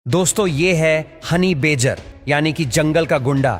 दोस्तों ये है हनी बेजर यानी कि जंगल का गुंडा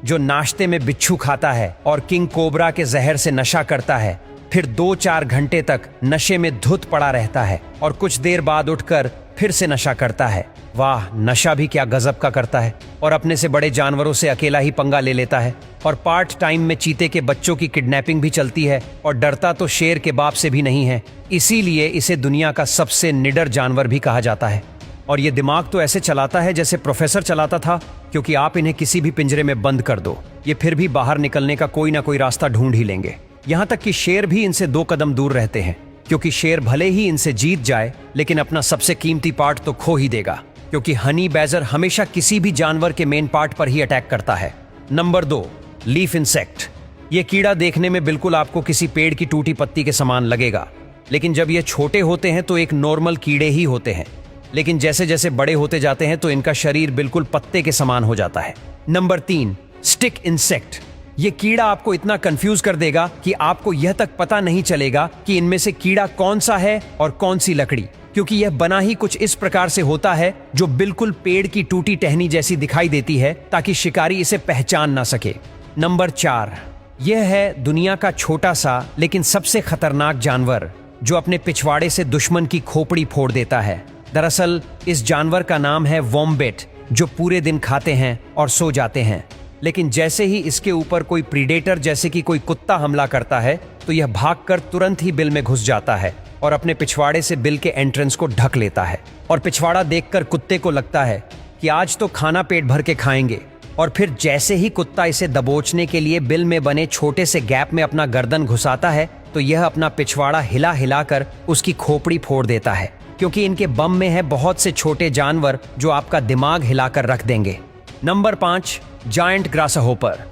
जो नाश्ते में बिच्छू खाता है और किंग कोबरा के जहर से नशा करता है, फिर 2-4 घंटे तक नशे में धुत पड़ा रहता है और कुछ देर बाद उठकर फिर से नशा करता है। वाह, नशा भी क्या गजब का करता है। और अपने से बड़े जानवरों से अकेला ही पंगा ले लेता है और पार्ट टाइम में चीते के बच्चों की किडनैपिंग भी चलती है और डरता तो शेर के बाप से भी नहीं है, इसीलिए इसे दुनिया का सबसे निडर जानवर भी कहा जाता है। और ये दिमाग तो ऐसे चलाता है जैसे प्रोफेसर चलाता था, क्योंकि आप इन्हें किसी भी पिंजरे में बंद कर दो, ये फिर भी बाहर निकलने का कोई ना कोई रास्ता ढूंढ ही लेंगे। यहाँ तक कि शेर भी इनसे 2 कदम दूर रहते हैं, क्योंकि शेर भले ही इनसे जीत जाए लेकिन अपना सबसे कीमती पार्ट तो खो ही देगा, क्योंकि हनी बैजर हमेशा किसी भी जानवर के मेन पार्ट पर ही अटैक करता है। Number 2, leaf insect. ये कीड़ा देखने में बिल्कुल आपको किसी पेड़ की टूटी पत्ती के समान लगेगा, लेकिन जब ये छोटे होते हैं तो एक नॉर्मल कीड़े ही होते हैं, लेकिन जैसे जैसे बड़े होते जाते हैं तो इनका शरीर बिल्कुल पत्ते के समान हो जाता है। Number 3, stick insect. ये कीड़ा आपको इतना कंफ्यूज कर देगा कि आपको यह तक पता नहीं चलेगा कि इनमें से कीड़ा कौन सा है और कौन सी लकड़ी, क्योंकि यह बना ही कुछ इस प्रकार से होता है जो बिल्कुल पेड़ की टूटी टहनी जैसी दिखाई देती है, ताकि शिकारी इसे पहचान ना सके। नंबर 4, यह है दुनिया का छोटा सा लेकिन सबसे खतरनाक जानवर जो अपने पिछवाड़े से दुश्मन की खोपड़ी फोड़ देता है। दरअसल इस जानवर का नाम है वॉम्बेट, जो पूरे दिन खाते हैं और सो जाते हैं, लेकिन जैसे ही इसके ऊपर कोई प्रीडेटर जैसे कि कोई कुत्ता हमला करता है तो यह भागकर तुरंत ही बिल में घुस जाता है और अपने पिछवाड़े से बिल के एंट्रेंस को ढक लेता है। और पिछवाड़ा देखकर कुत्ते को लगता है कि आज तो खाना पेट भर के खाएंगे, और फिर जैसे ही कुत्ता इसे दबोचने के लिए बिल में बने छोटे से गैप में अपना गर्दन घुसाता है तो यह अपना पिछवाड़ा हिला हिलाकर उसकी खोपड़ी फोड़ देता है, क्योंकि इनके बम में है बहुत से छोटे जानवर जो आपका दिमाग हिलाकर रख देंगे। Number 5, giant grasshopper.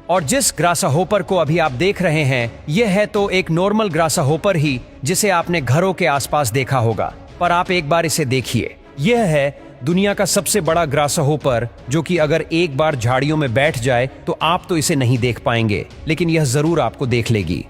और जिस ग्रासहोपर को अभी आप देख रहे हैं यह है तो एक नॉर्मल ग्रासहोपर ही जिसे आपने घरों के आसपास देखा होगा, पर आप एक बार इसे देखिए। यह है दुनिया का सबसे बड़ा ग्रासहोपर, जो कि अगर एक बार झाड़ियों में बैठ जाए तो आप तो इसे नहीं देख पाएंगे, लेकिन यह जरूर आपको देख लेगी।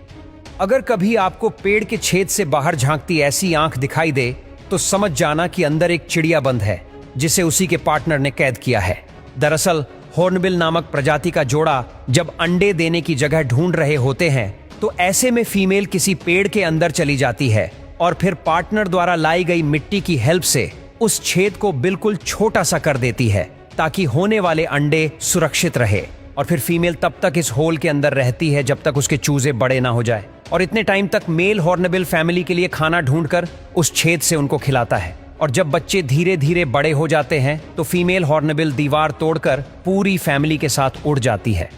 अगर कभी आपको पेड़ के छेद से बाहर झांकती ऐसी आंख दिखाई दे तो समझ जाना कि अंदर एक चिड़िया बंद है जिसे उसी के पार्टनर ने कैद किया है। दरअसल हॉर्नबिल नामक प्रजाति का जोड़ा जब अंडे देने की जगह ढूंढ रहे होते हैं तो ऐसे में फीमेल किसी पेड़ के अंदर चली जाती है और फिर पार्टनर द्वारा लाई गई मिट्टी की हेल्प से उस छेद को बिल्कुल छोटा सा कर देती है, ताकि होने वाले अंडे सुरक्षित रहे। और फिर फीमेल तब तक इस होल के अंदर रहती है जब तक उसके चूजे बड़े ना हो जाए, और इतने टाइम तक मेल हॉर्नबिल फैमिली के लिए खाना ढूंढकर उस छेद से उनको खिलाता है। और जब बच्चे धीरे धीरे बड़े हो जाते हैं तो फीमेल हॉर्नबिल दीवार तोड़कर पूरी फैमिली के साथ उड़ जाती है।